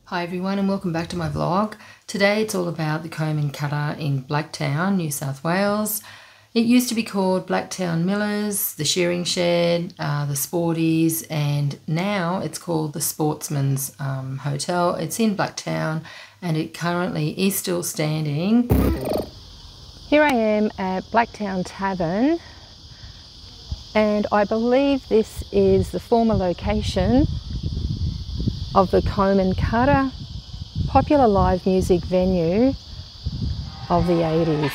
Hi everyone and welcome back to my vlog. Today it's all about the comb and cutter in Blacktown, New South Wales. It used to be called Blacktown Millers, the Shearing Shed, the Sporties, and now it's called the Sportsman's Hotel. It's in Blacktown and it currently is still standing. Here I am at Blacktown Tavern and I believe this is the former location of the Comb and Cutter, popular live music venue of the 80s.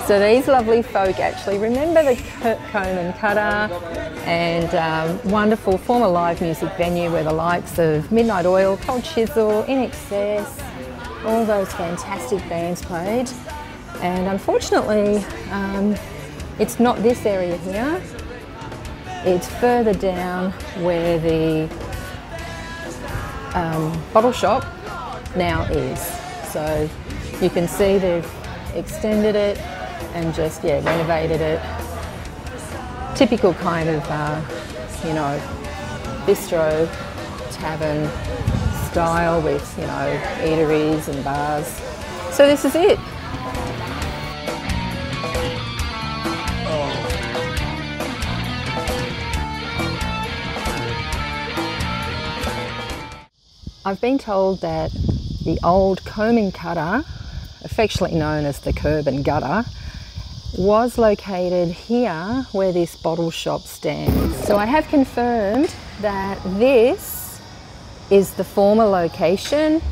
So these lovely folk actually remember the Comb and Cutter and wonderful former live music venue where the likes of Midnight Oil, Cold Chisel, In Excess, all those fantastic bands played. And unfortunately, it's not this area here. It's further down where the bottle shop now is. So you can see they've extended it and just renovated it. Typical kind of bistro tavern style with eateries and bars. So this is it. I've been told that the old Comb and Cutter, affectionately known as the Kerb and Gutter, was located here where this bottle shop stands. So I have confirmed that this is the former location.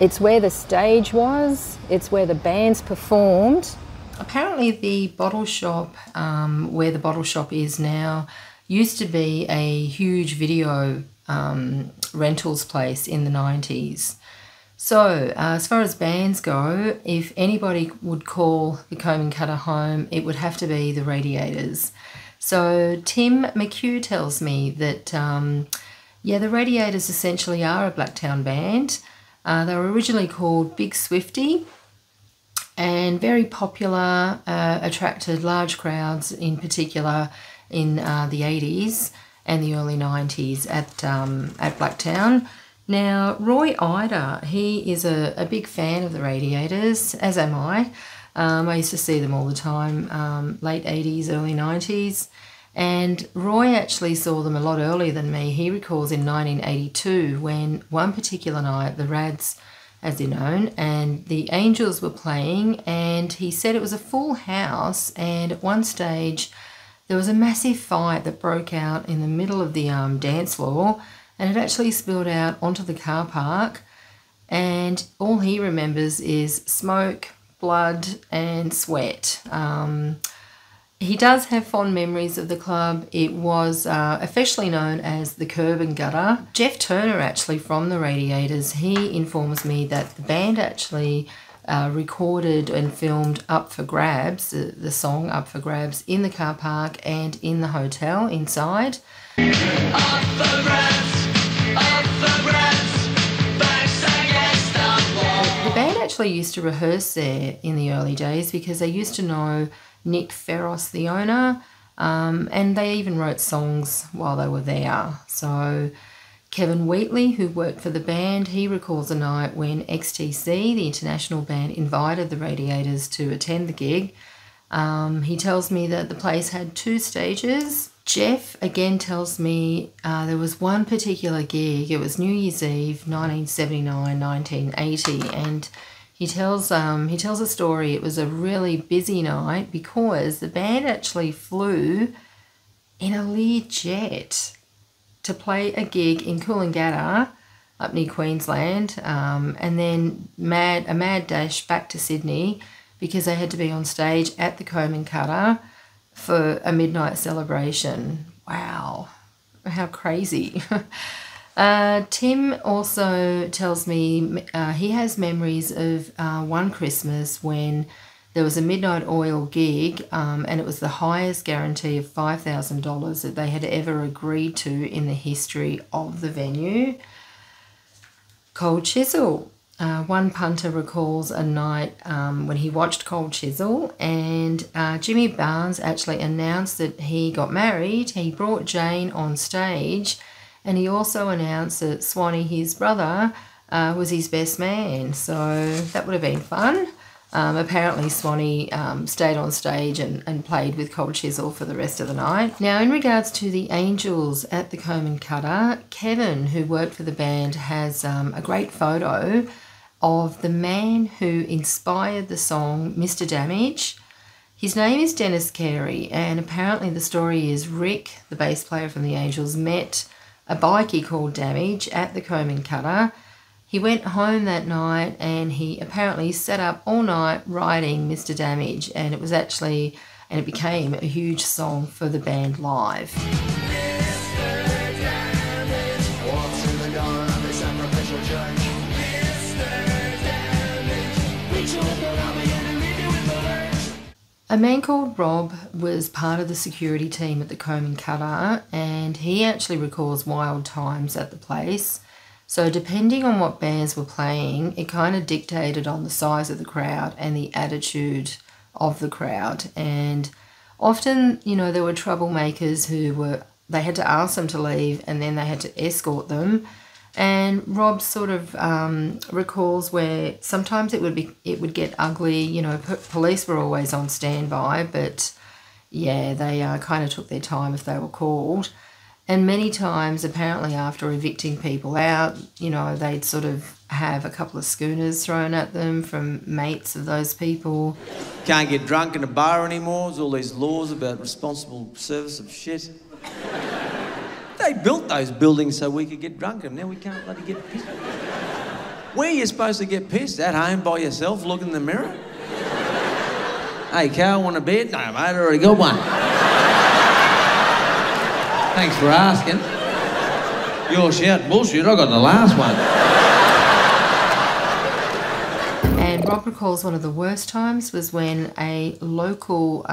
It's where the stage was, it's where the bands performed. Apparently the bottle shop, where the bottle shop is now, used to be a huge video rentals place in the 90s. So as far as bands go, if anybody would call the Comb and Cutter home, it would have to be the Radiators. So Tim McHugh tells me that the Radiators essentially are a Blacktown band. They were originally called Big Swifty and very popular, attracted large crowds in particular in the 80s and the early 90s at Blacktown. Now, Roy Ida, he is a big fan of the Radiators, as am I. I used to see them all the time, late 80s, early 90s. And Roy actually saw them a lot earlier than me. He recalls in 1982 when one particular night, the Rads, as they're known, and the Angels were playing, and he said it was a full house, and at one stage there was a massive fight that broke out in the middle of the dance floor, and it actually spilled out onto the car park, and all he remembers is smoke, blood and sweat. He does have fond memories of the club. It was officially known as the Kerb and Gutter. Jeff Turner, actually from the Radiators, he informs me that the band actually recorded and filmed Up for Grabs, the song Up for Grabs, in the car park and in the hotel inside. Up for grabs, up for grabs, backside against the wall. The band actually used to rehearse there in the early days because they used to know Nick Ferros, the owner, and they even wrote songs while they were there. So Kevin Wheatley, who worked for the band, he recalls a night when XTC, the international band, invited the Radiators to attend the gig. He tells me that the place had 2 stages. Jeff again tells me there was one particular gig. It was New Year's Eve, 1979, 1980, and he tells a story. It was a really busy night because the band actually flew in a Learjet to play a gig in Coolangatta up near Queensland, and then a mad dash back to Sydney because they had to be on stage at the Comb and Cutter for a midnight celebration. Wow, how crazy. Tim also tells me he has memories of one Christmas when there was a Midnight Oil gig, and it was the highest guarantee of $5,000 that they had ever agreed to in the history of the venue. Cold Chisel. One punter recalls a night when he watched Cold Chisel, and Jimmy Barnes actually announced that he got married. He brought Jane on stage, and he also announced that Swanee, his brother, was his best man. So that would have been fun. Apparently Swanee stayed on stage and played with Cold Chisel for the rest of the night. Now, in regards to the Angels at the Comb and Cutter, Kevin, who worked for the band, has a great photo of the man who inspired the song Mr Damage. His name is Dennis Carey, and apparently the story is Rick, the bass player from the Angels, met a bikie called Damage at the Comb and Cutter. He went home that night and he apparently sat up all night writing Mr Damage, and it became a huge song for the band live. A man called Rob was part of the security team at the Comb and Cutter, and he actually recalls wild times at the place. So depending on what bands were playing, it kind of dictated on the size of the crowd and the attitude of the crowd. And often, there were troublemakers they had to ask them to leave and then they had to escort them. And Rob sort of recalls where sometimes it would get ugly. Police were always on standby, but yeah, they kind of took their time if they were called. And many times, apparently, after evicting people out, they'd sort of have a couple of schooners thrown at them from mates of those people. Can't get drunk in a bar anymore. There's all these laws about responsible service of shit. They built those buildings so we could get drunk, and now we can't bloody get pissed. Where are you supposed to get pissed? At home by yourself, look in the mirror? Hey, Carl, want a beer? No, mate, I already got one. Thanks for asking. You're shouting bullshit, I got the last one. And Rob recalls one of the worst times was when a local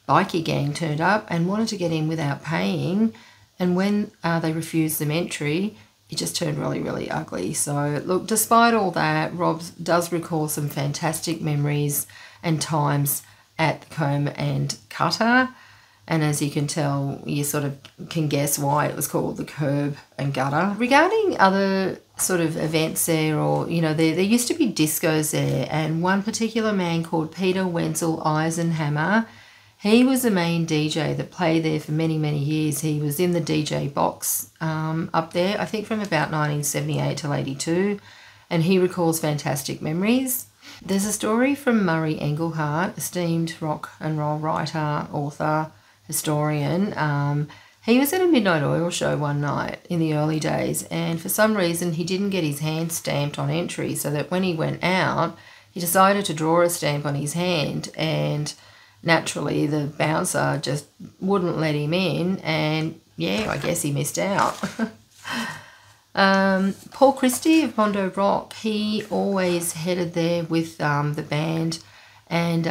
bikie gang turned up and wanted to get in without paying, and when they refused them entry, it just turned really, really ugly. So look, despite all that, Rob does recall some fantastic memories and times at the Comb and Cutter. And as you can tell, you sort of can guess why it was called the Kerb and Gutter. Regarding other sort of events there, or, there used to be discos there, and one particular man called Peter Wenzel Eisenhammer, he was the main DJ that played there for many, many years. He was in the DJ box up there, I think from about 1978 till 82, and he recalls fantastic memories. There's a story from Murray Engelhart, esteemed rock and roll writer, author, historian. He was at a Midnight Oil show one night in the early days, and for some reason he didn't get his hand stamped on entry, so that when he went out, he decided to draw a stamp on his hand, and naturally the bouncer just wouldn't let him in, and yeah, I guess he missed out. Paul Christie of Mondo Rock, he always headed there with the band, and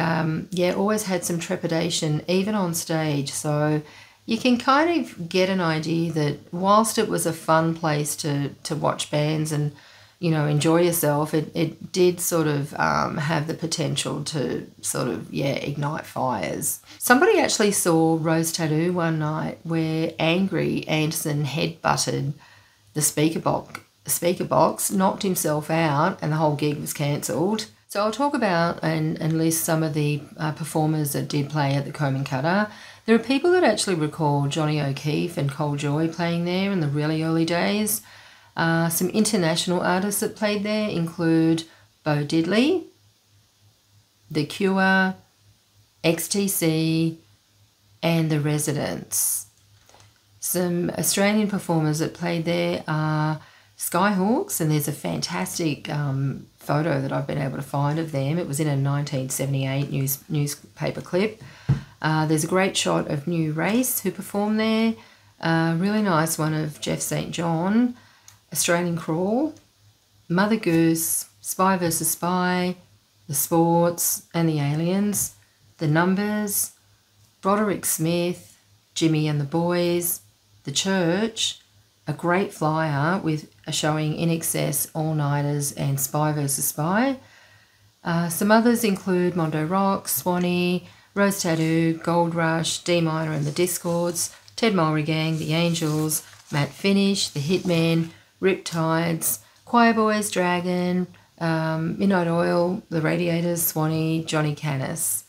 always had some trepidation even on stage. So you can kind of get an idea that whilst it was a fun place to watch bands and enjoy yourself, it did sort of have the potential to sort of ignite fires. Somebody actually saw Rose Tattoo one night where Angry Anderson head-butted the speaker box, knocked himself out, and the whole gig was cancelled. So I'll talk about and list some of the performers that did play at the Comb and Cutter. There are people that actually recall Johnny O'Keefe and Cole Joy playing there in the really early days. Some international artists that played there include Bo Diddley, The Cure, XTC, and The Residents. Some Australian performers that played there are Skyhawks, and there's a fantastic photo that I've been able to find of them. It was in a 1978 newspaper clip. There's a great shot of New Race, who performed there. Really nice one of Jeff St. John, Australian Crawl, Mother Goose, Spy vs Spy, The Sports and the Aliens, The Numbers, Broderick Smith, Jimmy and the Boys, The Church, a great flyer with showing In Excess, All Nighters and Spy vs Spy. Some others include Mondo Rocks, Swanee, Rose Tattoo, Gold Rush, D Minor and the Discords, Ted Mulry Gang, The Angels, Matt Finish, The Hitmen, Riptides, Choir Boys, Dragon, Midnight Oil, The Radiators, Swanee, Johnny Canis.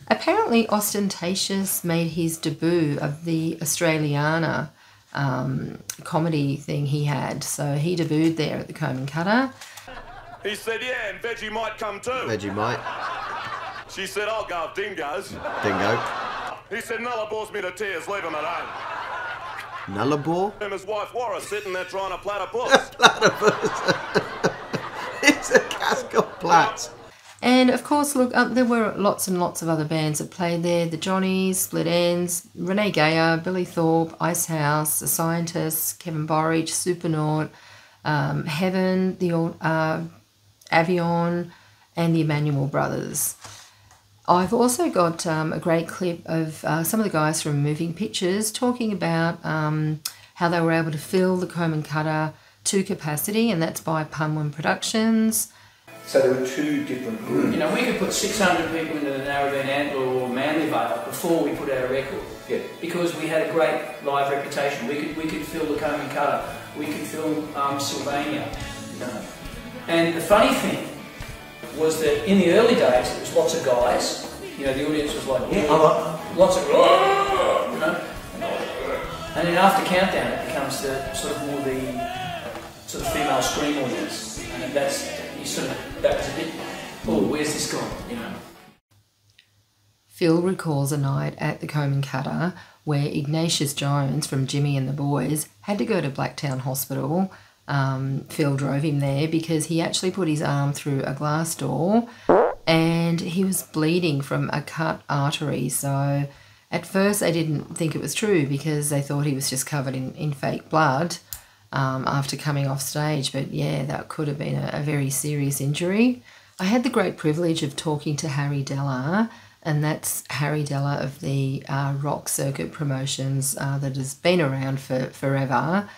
Apparently Ostentatious made his debut of the Australiana comedy thing he had. So he debuted there at the Comb and Cutter. He said, yeah, and Veggie might come too. Veggie might. She said, I'll go if Dingoes. Dingo. He said, Nulla bores me to tears, leave him at home. Nullarbore? And his wife Wara sitting there trying to platypus. It's a Cascot Platts. And of course, look, there were lots and lots of other bands that played there. The Johnnies, Split Ends, Renee Gayer, Billy Thorpe, Icehouse, The Scientists, Kevin Borridge, Supernaut, Heaven, the Avion, and the Emmanuel Brothers. I've also got a great clip of some of the guys from Moving Pictures talking about how they were able to fill the Comb and Cutter to capacity, and that's by Punwan Productions. So there were two different groups. You know, we could put 600 people into the Narrabeen Antler or Manly Vale before we put out a record. Yeah. Because we had a great live reputation. We could fill the Comb and Cutter. We could fill Sylvania. You know. And the funny thing was that in the early days it was lots of guys. You know, the audience was like, lots of, you know. And then after Countdown it becomes the sort of more the sort of female scream audience. And that's, that was a bit, oh, where's this gone, you know? Phil recalls a night at the Comb and Cutter where Ignatius Jones from Jimmy and the Boys had to go to Blacktown Hospital. Phil drove him there because he actually put his arm through a glass door and he was bleeding from a cut artery. So at first they didn't think it was true because they thought he was just covered in fake blood after coming off stage. But yeah, that could have been a very serious injury. I had the great privilege of talking to Harry Della, and that's Harry Della of the Rock Circuit Promotions that has been around for forever.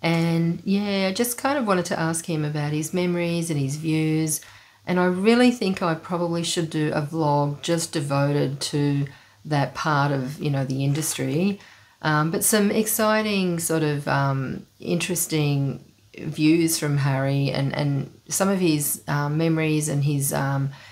And yeah, I just kind of wanted to ask him about his memories and his views. And I really think I probably should do a vlog just devoted to that part of, you know, the industry. But some exciting sort of interesting views from Harry and some of his memories and his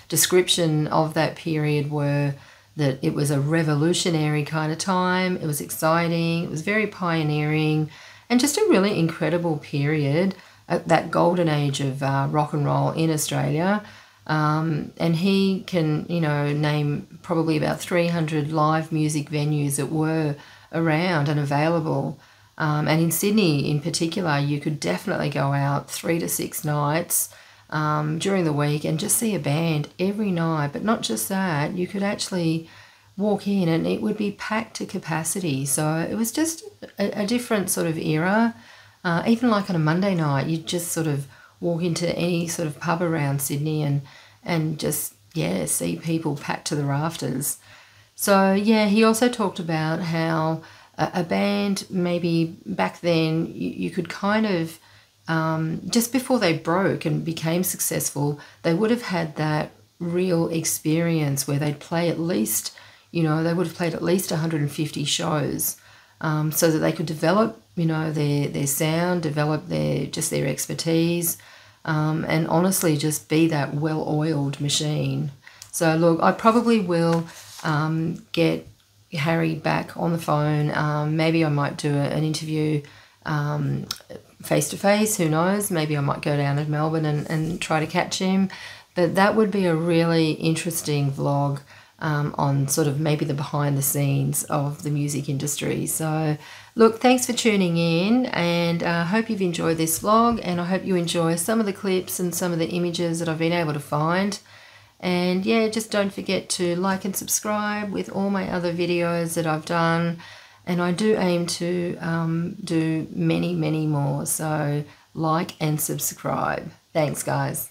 description of that period were that it was a revolutionary kind of time. It was exciting. It was very pioneering. And just a really incredible period, that golden age of rock and roll in Australia. And he can, you know, name probably about 300 live music venues that were around and available. And in Sydney in particular, you could definitely go out 3 to 6 nights during the week and just see a band every night. But not just that, you could actually walk in and it would be packed to capacity. So it was just a different sort of era. Even like on a Monday night, you'd just sort of walk into any sort of pub around Sydney and just, yeah, see people packed to the rafters. So yeah, he also talked about how a band maybe back then you could kind of, just before they broke and became successful, they would have had that real experience where they'd play at least, you know, they would have played at least 150 shows so that they could develop, you know, their sound, develop their expertise, and honestly just be that well-oiled machine. So look, I probably will get Harry back on the phone. Maybe I might do an interview face-to-face, who knows? Maybe I might go down to Melbourne and try to catch him. But that would be a really interesting vlog on sort of maybe the behind the scenes of the music industry. So look, thanks for tuning in, and I hope you've enjoyed this vlog, and I hope you enjoy some of the clips and some of the images that I've been able to find. And yeah, just don't forget to like and subscribe with all my other videos that I've done, and I do aim to do many more, so like and subscribe. Thanks guys.